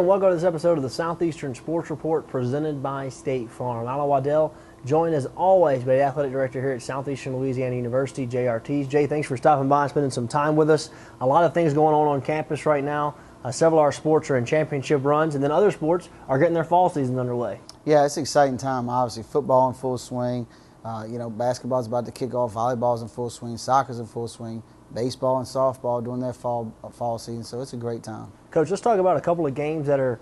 welcome to this episode of the Southeastern Sports Report presented by State Farm. Alan Waddell, joined as always by the Athletic Director here at Southeastern Louisiana University, Jay Ortiz. Jay, thanks for stopping by and spending some time with us. A lot of things going on campus right now. Several of our sports are in championship runs, and then other sports are getting their fall seasons underway. Yeah, it's an exciting time, obviously. Football in full swing. Basketball's about to kick off. Volleyball's in full swing. Soccer's in full swing. Baseball and softball doing their fall season, so it's a great time. Coach, let's talk about a couple of games that are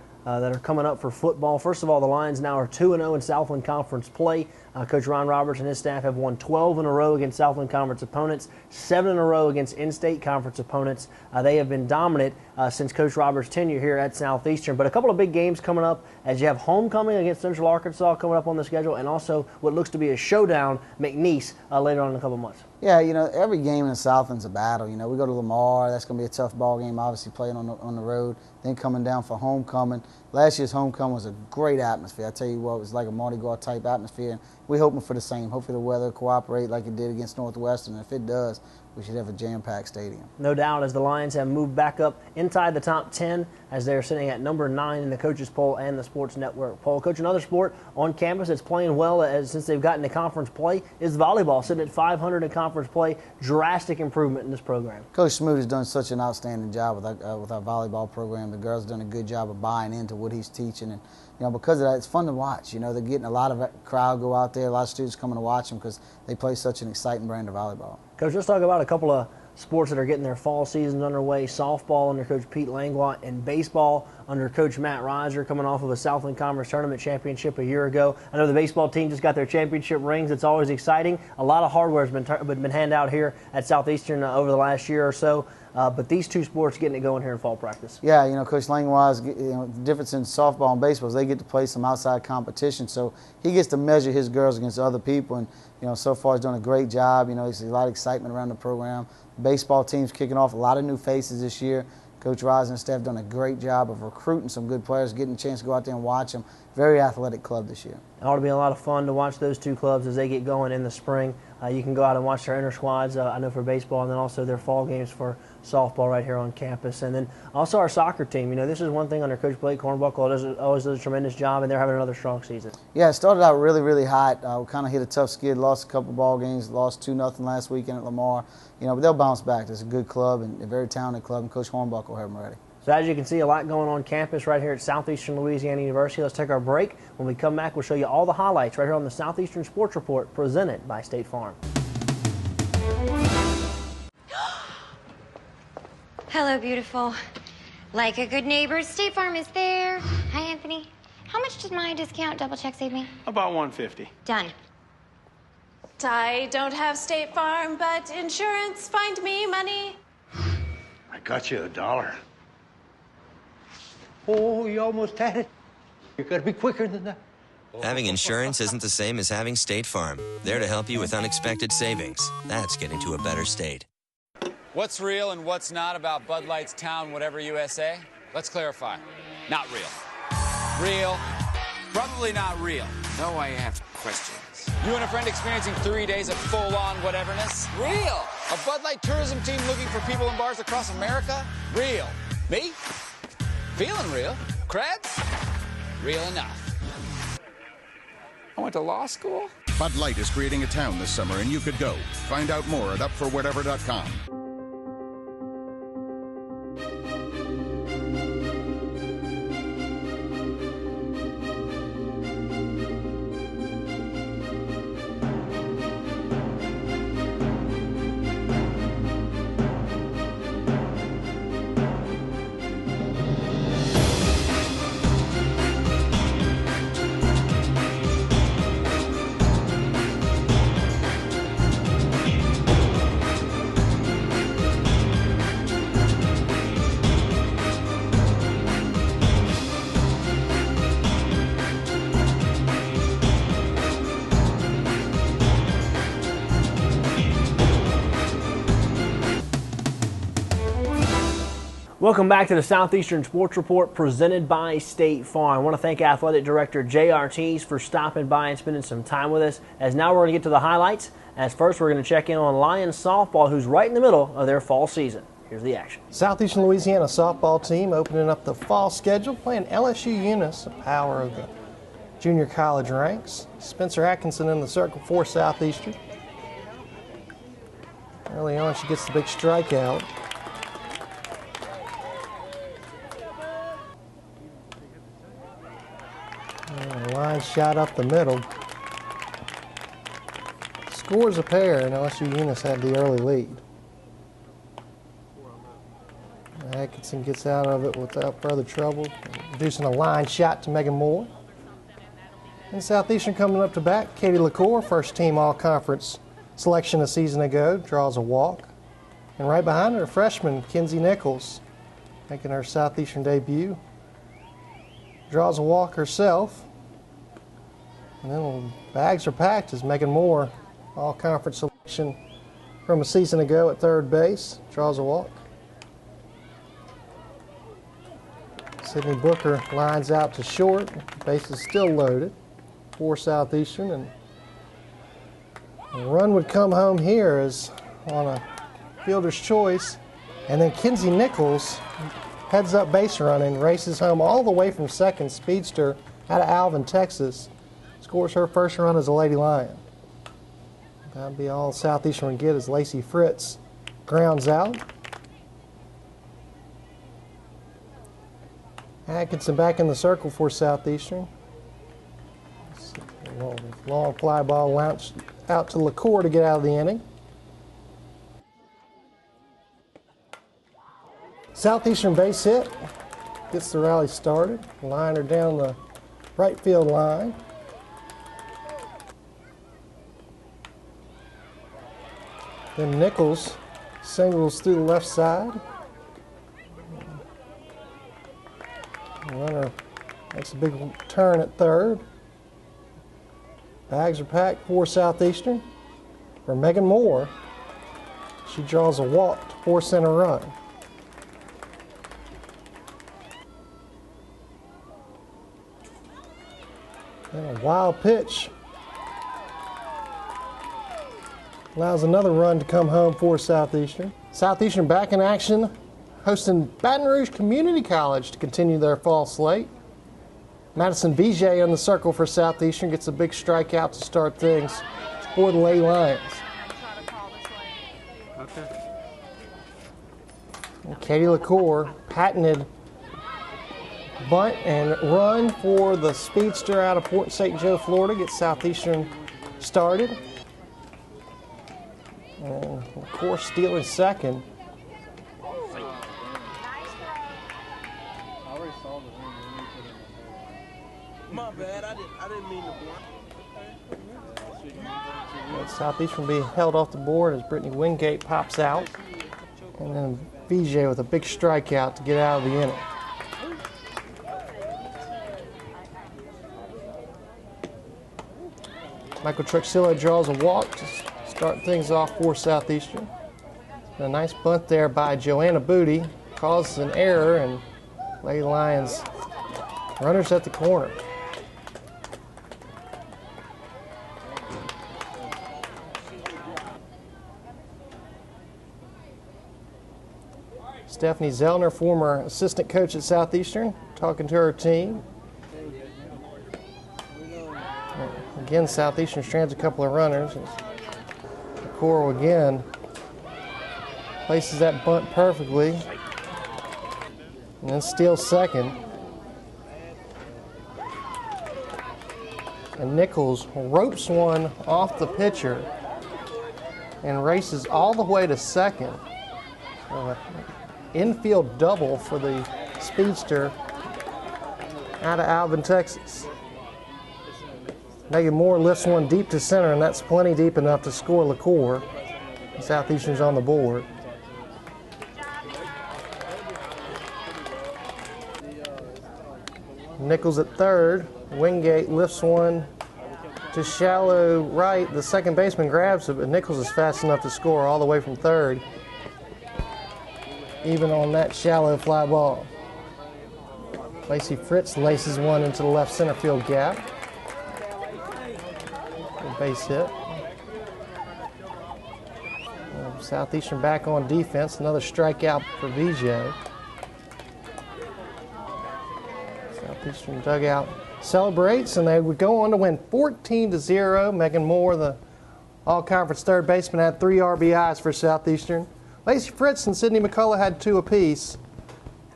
coming up for football. First of all, the Lions now are 2-0 in Southland Conference play. Coach Ron Roberts and his staff have won 12 in a row against Southland Conference opponents, 7 in a row against in-state conference opponents. They have been dominant since Coach Roberts' tenure here at Southeastern. But a couple of big games coming up as you have homecoming against Central Arkansas coming up on the schedule, and also what looks to be a showdown, McNeese, later on in a couple of months. Yeah, every game in Southland's a battle. We go to Lamar. That's going to be a tough ball game, obviously playing on the road. Then coming down for homecoming. Last year's homecoming was a great atmosphere. I tell you what, it was like a Mardi Gras type atmosphere, and we're hoping for the same. Hopefully the weather cooperate like it did against Northwestern, and if it does, we should have a jam-packed stadium. No doubt, as the Lions have moved back up inside the top 10 as they're sitting at number 9 in the coaches poll and the Sports Network poll. Coach, another sport on campus that's playing well since they've gotten to conference play is volleyball, sitting at 500 in conference play. Drastic improvement in this program. Coach Smoot has done such an outstanding job with our volleyball program. The girls have done a good job of buying into what he's teaching, and because of that, it's fun to watch. They're getting a lot of crowd go out there, a lot of students coming to watch them because they play such an exciting brand of volleyball. Coach, let's talk about a couple of sports that are getting their fall seasons underway. Softball under Coach Pete Langlois and baseball under Coach Matt Reiser, coming off of a Southland Conference Tournament championship a year ago. I know the baseball team just got their championship rings. It's always exciting. A lot of hardware has been handed out here at Southeastern over the last year or so. But these two sports getting it going here in fall practice. Yeah, Coach Langlois, the difference in softball and baseball is they get to play some outside competition, so he gets to measure his girls against other people, and so far he's done a great job. There's a lot of excitement around the program. Baseball team's kicking off, a lot of new faces this year. Coach Reiser and staff done a great job of recruiting some good players, getting a chance to go out there and watch them. Very athletic club this year. It ought to be a lot of fun to watch those two clubs as they get going in the spring. You can go out and watch their inter squads, I know, for baseball, and then also their fall games for softball right here on campus. And then also our soccer team. This is one thing under Coach Blake Cornbuckle. Always does a tremendous job, and they're having another strong season. Yeah, it started out really, really hot. We kind of hit a tough skid, lost a couple ball games, lost 2-0 last weekend at Lamar. But they'll bounce back. It's a good club and a very talented club, and Coach Hornbuckle will have them ready. So as you can see, a lot going on campus right here at Southeastern Louisiana University. Let's take our break. When we come back, we'll show you all the highlights right here on the Southeastern Sports Report presented by State Farm. Hello, beautiful. Like a good neighbor, State Farm is there. Hi, Anthony. How much did my discount double check save me? About $150. Done. I don't have State Farm, but insurance, find me money. I got you $1. Oh, you almost had it. You gotta be quicker than that. Having insurance isn't the same as having State Farm. There to help you with unexpected savings. That's getting to a better state. What's real and what's not about Bud Light's Town Whatever USA? Let's clarify. Not real. Real. Probably not real. No, I have questions. You and a friend experiencing 3 days of full-on whateverness? Real. A Bud Light tourism team looking for people in bars across America? Real. Me? Feeling real. Creds? Real enough. I went to law school? Bud Light is creating a town this summer, and you could go. Find out more at upforwhatever.com. Welcome back to the Southeastern Sports Report presented by State Farm. I want to thank Athletic Director Jay Ortiz for stopping by and spending some time with us. As now we're going to get to the highlights. As first, we're going to check in on Lions softball, who's right in the middle of their fall season. Here's the action. Southeastern Louisiana softball team opening up the fall schedule, playing LSU Eunice, a power of the junior college ranks. Spencer Atkinson in the circle for Southeastern. Early on, she gets the big strikeout. And a line shot up the middle. Scores a pair, and LSU Eunice had the early lead. Atkinson gets out of it without further trouble, producing a line shot to Megan Moore. And Southeastern coming up to bat, Katie LaCour, first team all-conference selection a season ago, draws a walk. And right behind her, freshman Kinsey Nichols, making her Southeastern debut, draws a walk herself. And then bags are packed as Megan Moore, all-conference selection from a season ago at third base, draws a walk. Sydney Booker lines out to short. The base is still loaded for Southeastern, and a run would come home here as on a fielder's choice. And then Kinsey Nichols heads up base running, races home all the way from second, speedster out of Alvin, Texas. Scores her first run as a Lady Lion. That'll be all Southeastern would get as Lacey Fritz grounds out. Atkinson back in the circle for Southeastern. Long fly ball launched out to LaCour to get out of the inning. Southeastern base hit. Gets the rally started. Liner down the right field line. Then Nichols singles through the left side. The runner makes a big turn at third. Bags are packed for Southeastern. For Megan Moore, she draws a walk to force in a run. And a wild pitch allows another run to come home for Southeastern. Southeastern back in action, hosting Baton Rouge Community College to continue their fall slate. Madison Vijay on the circle for Southeastern gets a big strikeout to start things for the Lady Lions. And Katie LaCour, patented bunt and run for the speedster out of Port St. Joe, Florida, gets Southeastern started. And LaCour stealing second. My bad, I didn't mean to block. Southeastern will be held off the board as Brittany Wingate pops out. And then Vijay with a big strikeout to get out of the inning. Michael Truxillo draws a walk to start things off for Southeastern. A nice bunt there by Joanna Booty causes an error, and Lady Lions runners at the corner. Stephanie Zellner, former assistant coach at Southeastern, talking to her team. Again, Southeastern strands a couple of runners. LaCour again places that bunt perfectly and then steals second. And Nichols ropes one off the pitcher and races all the way to second. Infield double for the speedster out of Alvin, Texas. Megan Moore lifts one deep to center, and that's plenty deep enough to score LaCour. Southeastern's on the board. Nichols at third. Wingate lifts one to shallow right. The second baseman grabs it, but Nichols is fast enough to score all the way from third, even on that shallow fly ball. Lacey Fritz laces one into the left center field gap. Good base hit. Southeastern back on defense. Another strikeout for VJ. Southeastern dugout celebrates, and they would go on to win 14-0. Megan Moore, the all-conference third baseman, had 3 RBIs for Southeastern. Lacey Fritz and Sydney McCullough had 2 apiece.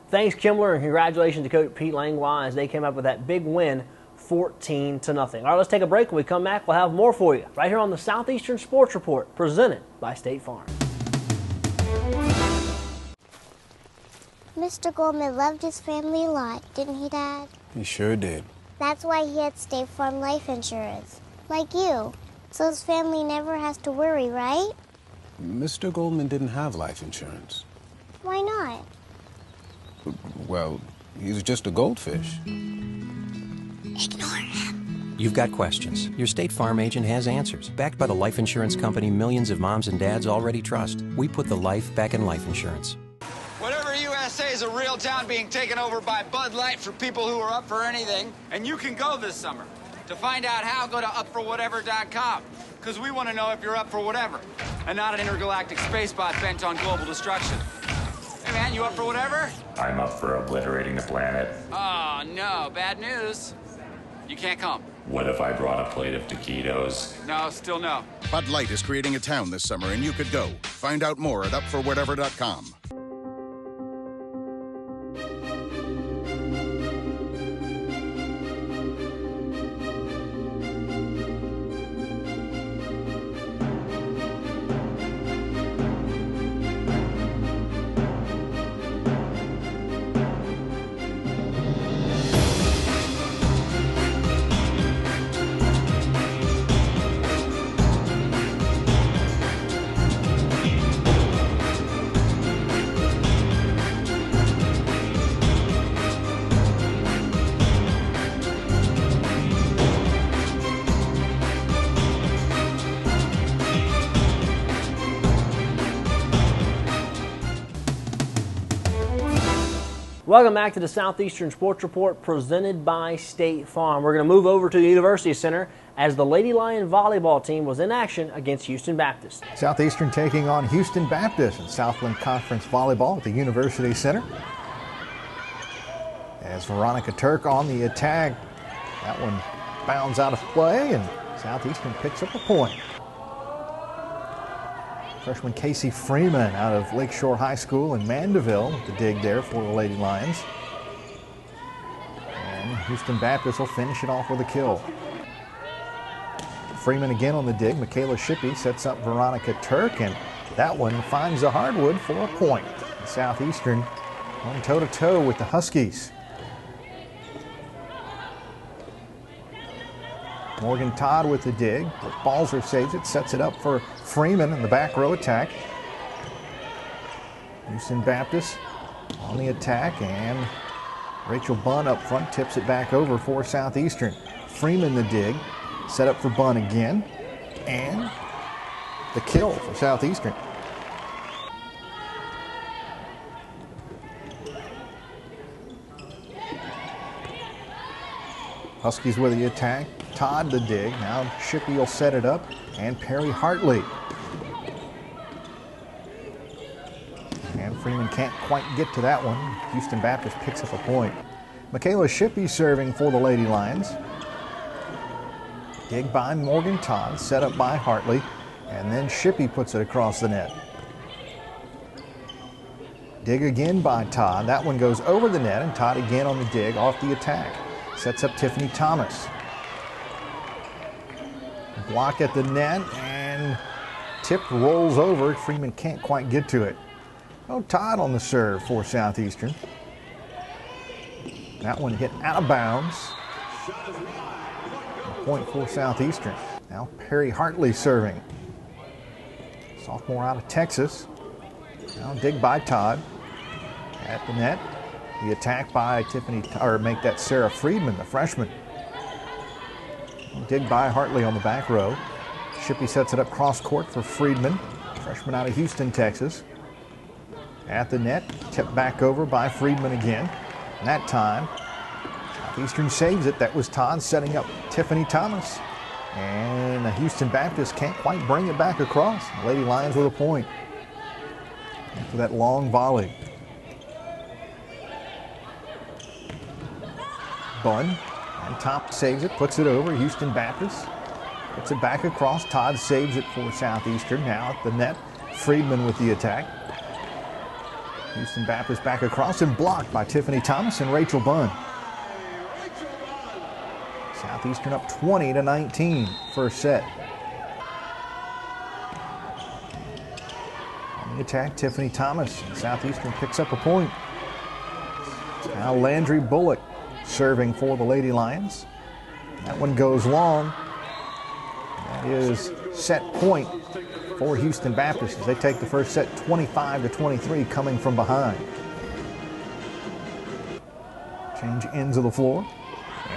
Thanks, Kimbler, and congratulations to Coach Pete Langlois as they came up with that big win, 14-0. All right, let's take a break. When we come back, we'll have more for you right here on the Southeastern Sports Report, presented by State Farm. Mr. Goldman loved his family a lot, didn't he, Dad? He sure did. That's why he had State Farm life insurance, like you. So his family never has to worry, right? Mr. Goldman didn't have life insurance. Why not? Well, he was just a goldfish. Ignore him. You've got questions. Your State Farm agent has answers. Backed by the life insurance company millions of moms and dads already trust. We put the life back in life insurance. Whatever USA is a real town being taken over by Bud Light for people who are up for anything. And you can go this summer. To find out how, go to upforwhatever.com. Because we want to know if you're up for whatever. And not an intergalactic space bot bent on global destruction. Hey, man, you up for whatever? I'm up for obliterating the planet. Oh, no. Bad news. You can't come. What if I brought a plate of taquitos? No, still no. Bud Light is creating a town this summer, and you could go. Find out more at upforwhatever.com. Welcome back to the Southeastern Sports Report presented by State Farm. We're going to move over to the University Center as the Lady Lion volleyball team was in action against Houston Baptist. Southeastern taking on Houston Baptist in Southland Conference volleyball at the University Center. As Veronica Turk on the attack, that one bounds out of play and Southeastern picks up a point. Freshman Casey Freeman out of Lakeshore High School in Mandeville with the dig there for the Lady Lions. And Houston Baptist will finish it off with a kill. Freeman again on the dig. Michaela Shippey sets up Veronica Turk, and that one finds the hardwood for a point. Southeastern on toe-to-toe with the Huskies. Morgan Todd with the dig. Balzer saves it, sets it up for Freeman in the back row attack. Houston Baptist on the attack, and Rachel Bunn up front tips it back over for Southeastern. Freeman the dig, set up for Bunn again, and the kill for Southeastern. Huskies with the attack. Todd the dig. Now Shippey will set it up, and Perry Hartley. And Freeman can't quite get to that one. Houston Baptist picks up a point. Michaela Shippey serving for the Lady Lions. Dig by Morgan Todd, set up by Hartley, and then Shippey puts it across the net. Dig again by Todd. That one goes over the net, and Todd again on the dig off the attack. Sets up Tiffany Thomas. Block at the net, and tip rolls over. Freeman can't quite get to it. Oh, Todd on the serve for Southeastern. That one hit out of bounds. A point for Southeastern. Now Perry Hartley serving. Sophomore out of Texas. Now dig by Todd. At the net. The attack by Tiffany, or make that Sarah Friedman, the freshman. Dig by Hartley on the back row. Shippey sets it up cross court for Friedman, freshman out of Houston, Texas. At the net, tipped back over by Friedman again. And that time, Southeastern saves it. That was Todd setting up Tiffany Thomas. And Houston Baptist can't quite bring it back across. Lady Lions with a point. after that long volley. Bunn on top saves it, puts it over. Houston Baptist puts it back across. Todd saves it for Southeastern. Now at the net, Friedman with the attack. Houston Baptist back across and blocked by Tiffany Thomas and Rachel Bunn. Southeastern up 20-19 first set. On the attack, Tiffany Thomas. Southeastern picks up a point. Now Landry Bullock serving for the Lady Lions. That one goes long. That is set point for Houston Baptist as they take the first set 25-23 coming from behind. Change ends of the floor.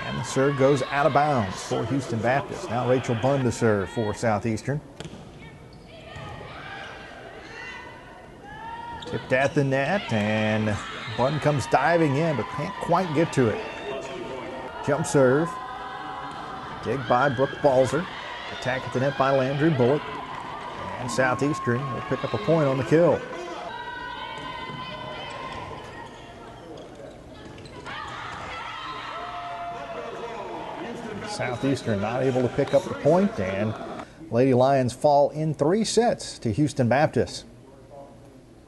And the serve goes out of bounds for Houston Baptist. Now Rachel Bunn to serve for Southeastern. Tipped at the net, and Bunn comes diving in, but can't quite get to it. Jump serve. Dig by Brooke Balzer. Attack at the net by Landry Bullock. And Southeastern will pick up a point on the kill. Southeastern not able to pick up the point, and Lady Lions fall in 3 sets to Houston Baptist.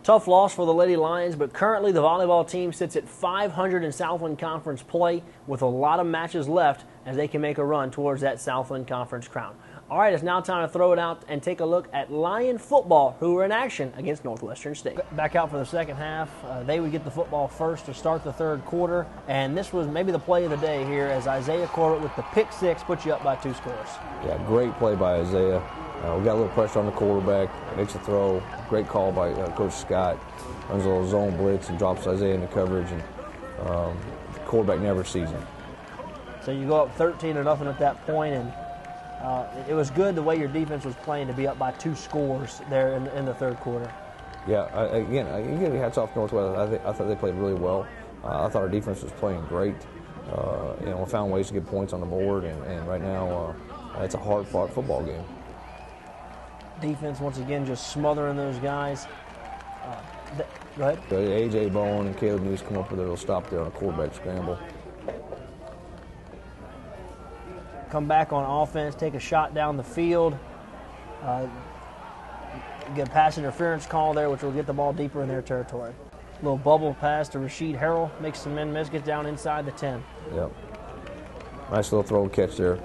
Tough loss for the Lady Lions, but currently the volleyball team sits at 500 in Southland Conference play with a lot of matches left as they can make a run towards that Southland Conference crown. All right, it's now time to throw it out and take a look at Lion football, who are in action against Northwestern State. Back out for the second half. They would get the football first to start the third quarter, and this was maybe the play of the day here as Isaiah Corbett with the pick six puts you up by 2 scores. Yeah, great play by Isaiah. We got a little pressure on the quarterback, makes a throw. Great call by Coach Scott. Runs a little zone blitz and drops Isaiah into coverage, and the quarterback never sees him. So you go up 13-0 at that point, and it was good the way your defense was playing to be up by 2 scores there in the third quarter. Yeah, again, hats off Northwest. I thought they played really well. I thought our defense was playing great. We found ways to get points on the board, and right now it's a hard-fought football game. Defense, once again, just smothering those guys. Go ahead. A.J. Bowen and Caleb News come up with a little stop there on a quarterback scramble. Come back on offense, take a shot down the field. Get a pass interference call there, which will get the ball deeper in their territory. Little bubble pass to Rasheed Harrell, makes some men miss, gets down inside the 10. Yep. Nice little throw catch there.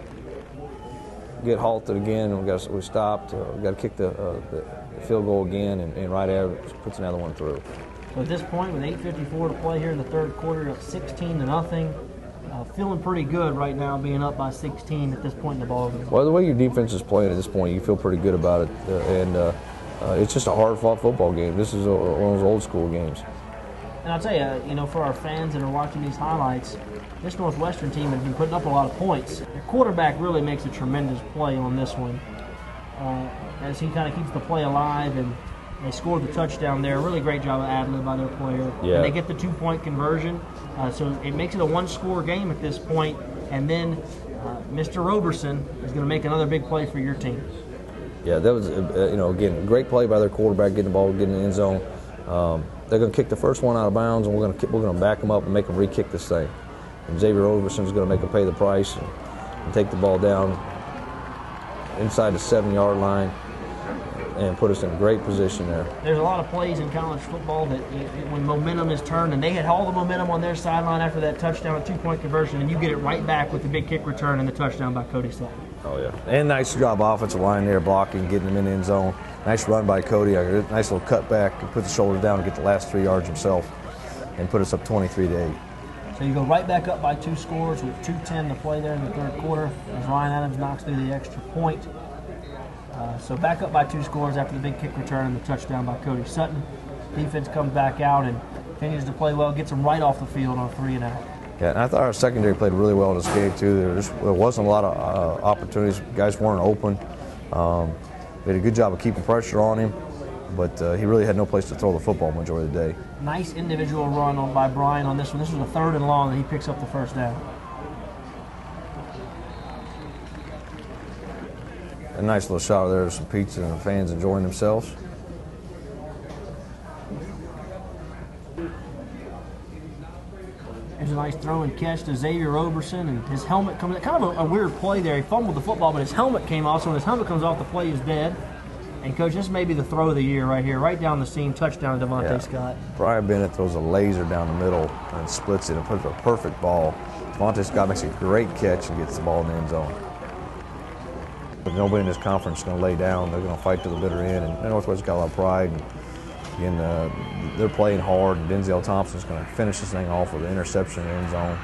Get halted again. We stopped. We got to kick the field goal again, and right average puts another one through. So at this point, with 8:54 to play here in the third quarter, up 16-0. Feeling pretty good right now, being up by 16 at this point in the ball game. Well, the way your defense is playing at this point, you feel pretty good about it, and it's just a hard-fought football game. This is one of those old-school games. And I'll tell you, for our fans that are watching these highlights, this Northwestern team has been putting up a lot of points. Their quarterback really makes a tremendous play on this one, as he kind of keeps the play alive, and they scored the touchdown there. Really great job of ad-lib by their player. Yeah. And they get the 2-point conversion, so it makes it a 1-score game at this point. And then Mr. Roberson is going to make another big play for your team. Yeah, that was, again, a great play by their quarterback, getting the ball, getting in the end zone. They're going to kick the first one out of bounds, and we're going to back them up and make them re-kick this thing. And Xavier Roberson is going to make them pay the price and take the ball down inside the 7-yard line and put us in a great position there. There's a lot of plays in college football that when momentum is turned, and they had all the momentum on their sideline after that touchdown, a 2-point conversion, and you get it right back with the big kick return and the touchdown by Cody Sutton. Oh, yeah. And nice job offensive line there, blocking, getting them in the end zone. Nice run by Cody. A nice little cutback and put the shoulders down and get the last 3 yards himself and put us up 23-8. So you go right back up by 2 scores with 2:10 to play there in the third quarter as Ryan Adams knocks through the extra point. So back up by 2 scores after the big kick return and the touchdown by Cody Sutton. Defense comes back out and continues to play well, gets them right off the field on 3-and-out. Yeah, and I thought our secondary played really well in this game, too. There wasn't a lot of opportunities. Guys weren't open. We did a good job of keeping pressure on him, but he really had no place to throw the football majority of the day. Nice individual run by Brian on this one. This was a 3rd and long, and he picks up the first down. A nice little shot there of some pizza and the fans enjoying themselves. There's a nice throw and catch to Xavier Roberson, and his helmet comes out. Kind of a weird play there. He fumbled the football, but his helmet came off, so when his helmet comes off, the play is dead. And, Coach, this may be the throw of the year right here, right down the seam, touchdown to Devontae Scott. Brian Bennett throws a laser down the middle and splits it and puts a perfect ball. Devontae Scott makes a great catch and gets the ball in the end zone. But nobody in this conference is going to lay down. They're going to fight to the bitter end, and Northwest's got a lot of pride. And they're playing hard, and Denzel Thompson's going to finish this thing off with an interception in the end zone.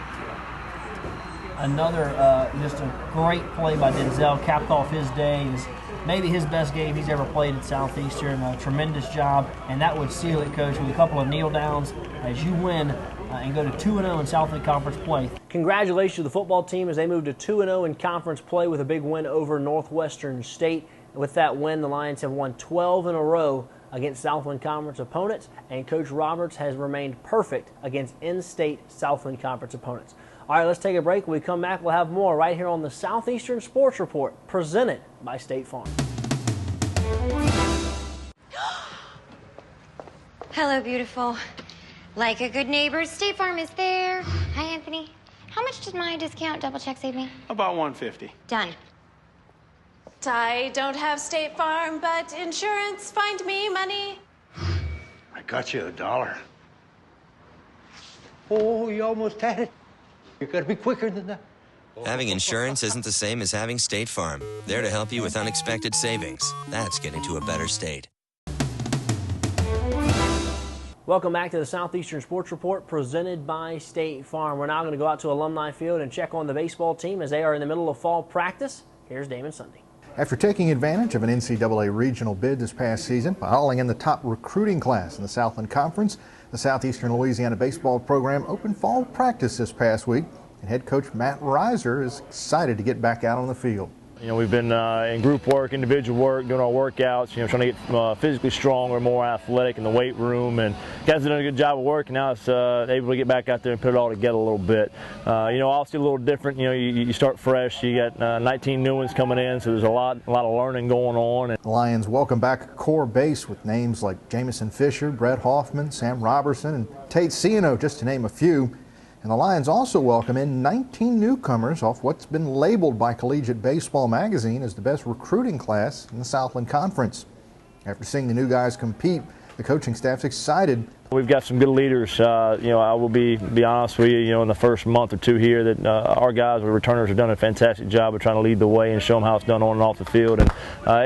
Another just a great play by Denzel, capped off his day. It was maybe his best game he's ever played at Southeastern. A tremendous job, and that would seal it, Coach, with a couple of kneel downs as you win and go to 2-0 in Southland Conference play. Congratulations to the football team as they move to 2-0 in conference play with a big win over Northwestern State. With that win, the Lions have won 12 in a row against Southland Conference opponents, and Coach Roberts has remained perfect against in-state Southland Conference opponents. All right, let's take a break. When we come back, we'll have more right here on the Southeastern Sports Report, presented by State Farm. Hello, beautiful. Like a good neighbor, State Farm is there. Hi, Anthony. How much did my discount double check save me? About 150. Done. I don't have State Farm, but insurance. Find me money. I got you $1. Oh, you almost had it. You got to be quicker than that. Having insurance isn't the same as having State Farm. There to help you with unexpected savings. That's getting to a better state. Welcome back to the Southeastern Sports Report presented by State Farm. We're now going to go out to Alumni Field and check on the baseball team as they are in the middle of fall practice. Here's Damon Sunday. After taking advantage of an NCAA regional bid this past season by hauling in the top recruiting class in the Southland Conference, the Southeastern Louisiana baseball program opened fall practice this past week, and head coach Matt Reiser is excited to get back out on the field. You know, we've been in group work, individual work, doing our workouts, you know, trying to get physically stronger, more athletic in the weight room, and guys have done a good job of work. Now it's able to get back out there and put it all together a little bit. You know, obviously a little different. You know, you start fresh. You got 19 new ones coming in, so there's a lot of learning going on. The Lions welcome back a core base with names like Jamison Fisher, Brett Hoffman, Sam Robertson, and Tate Ciano, just to name a few. And the Lions also welcome in 19 newcomers off what's been labeled by Collegiate Baseball Magazine as the best recruiting class in the Southland Conference. After seeing the new guys compete, the coaching staff's excited. We've got some good leaders. You know, I will be honest with you. You know, in the first month or two here, that our guys, our returners, have done a fantastic job of trying to lead the way and show them how it's done on and off the field. And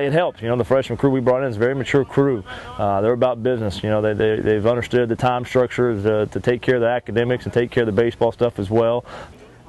it helps. You know, the freshman crew we brought in is a very mature crew. They're about business. You know, they've understood the time structure to take care of the academics and take care of the baseball stuff as well.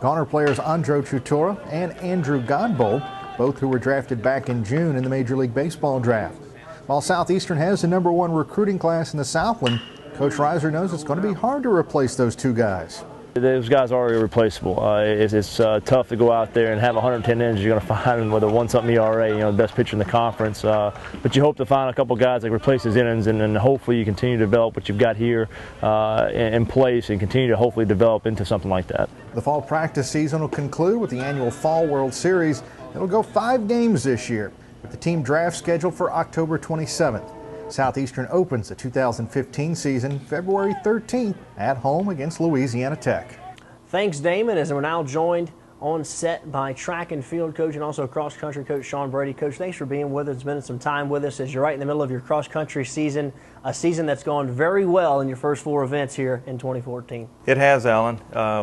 Goner players Andro Chutora and Andrew Godbold, both who were drafted back in June in the Major League Baseball draft. While Southeastern has the #1 recruiting class in the Southland, Coach Reiser knows it's going to be hard to replace those two guys. Those guys are irreplaceable. It's tough to go out there and have 110 innings. You're going to find them with a 1-something ERA, you know, the best pitcher in the conference. But you hope to find a couple guys that replace his innings, and then hopefully you continue to develop what you've got here in place and continue to hopefully develop into something like that. The fall practice season will conclude with the annual Fall World Series. It'll go 5 games this year, with the team draft scheduled for October 27th. Southeastern opens the 2015 season February 13th at home against Louisiana Tech. Thanks, Damon, as we're now joined on set by track and field coach and also cross country coach Sean Brady. Coach, thanks for being with us, spending some time with us as you're right in the middle of your cross country season, a season that's gone very well in your first 4 events here in 2014. It has, Alan.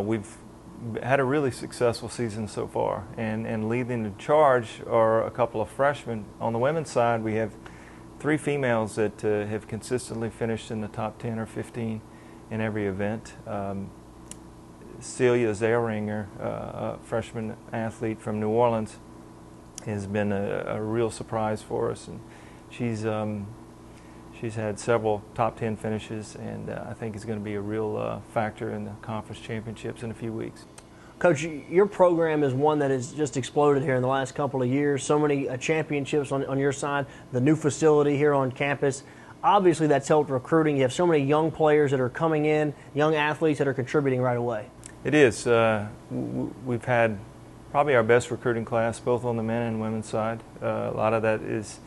We've had a really successful season so far, and leading the charge are a couple of freshmen. On the women's side, we have 3 females that have consistently finished in the top 10 or 15 in every event. Celia Zellringer, a freshman athlete from New Orleans, has been a real surprise for us, and she's had several top 10 finishes, and I think is going to be a real factor in the conference championships in a few weeks. Coach, your program is one that has just exploded here in the last couple of years. So many championships on your side, the new facility here on campus. Obviously, that's helped recruiting. You have so many young players that are coming in, young athletes that are contributing right away. It is. We've had probably our best recruiting class, both on the men and women's side. A lot of that is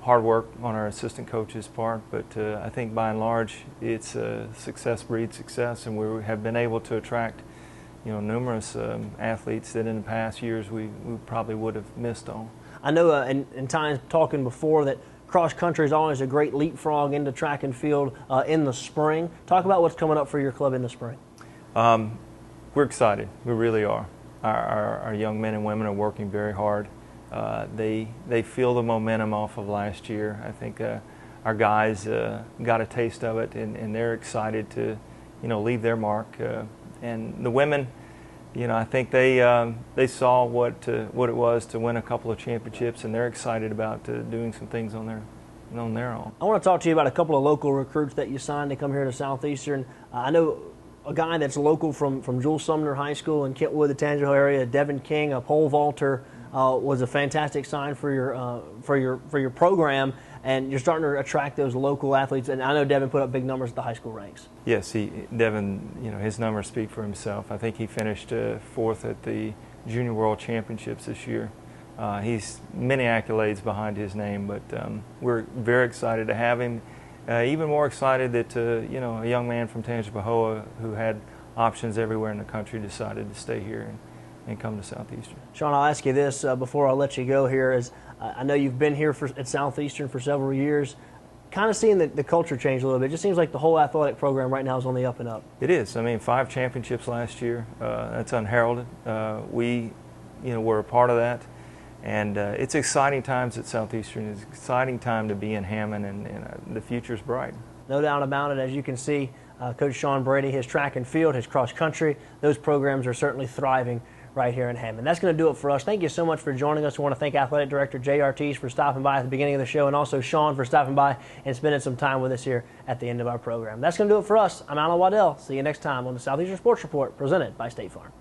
hard work on our assistant coach's part, but I think by and large it's success breeds success, and we have been able to attract numerous athletes that in the past years we probably would have missed on. I know in times talking before that cross country is always a great leapfrog into track and field in the spring. Talk about what's coming up for your club in the spring. We're excited. We really are. Our young men and women are working very hard. They feel the momentum off of last year. I think our guys got a taste of it, and they're excited to leave their mark. And the women, I think they saw what it was to win a couple of championships, and they're excited about doing some things on their own. I want to talk to you about a couple of local recruits that you signed to come here to Southeastern. I know a guy that's local from Jules Sumner High School in Kentwood, the Tangier Hill area, Devin King, a pole vaulter, was a fantastic sign for your program, and you're starting to attract those local athletes. And I know Devin put up big numbers at the high school ranks. Yes, Devin, his numbers speak for himself. I think he finished fourth at the Junior World Championships this year. He's many accolades behind his name, but we're very excited to have him. Even more excited that a young man from Tangipahoa who had options everywhere in the country decided to stay here and come to Southeastern. Sean, I'll ask you this before I let you go here. Is I know you've been here at Southeastern for several years. Kind of seeing the culture change a little bit. It just seems like the whole athletic program right now is on the up and up. It is. I mean, 5 championships last year. That's unheralded. We, were a part of that. And it's exciting times at Southeastern. It's an exciting time to be in Hammond, and the future's bright. No doubt about it. As you can see, Coach Sean Brady, his track and field, his cross country, those programs are certainly thriving right here in Hammond. That's going to do it for us. Thank you so much for joining us. We want to thank Athletic Director Jay Ortiz for stopping by at the beginning of the show, and also Sean for stopping by and spending some time with us here at the end of our program. That's going to do it for us. I'm Alan Waddell. See you next time on the Southeastern Sports Report, presented by State Farm.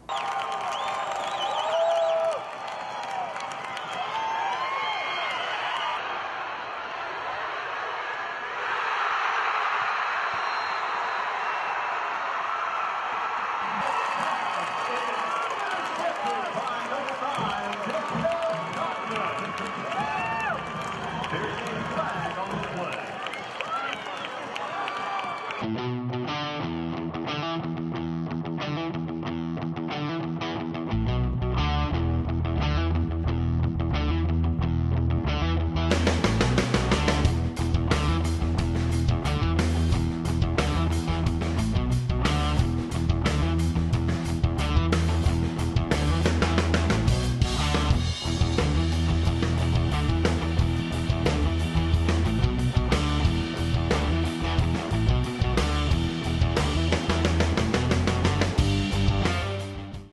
Flag on the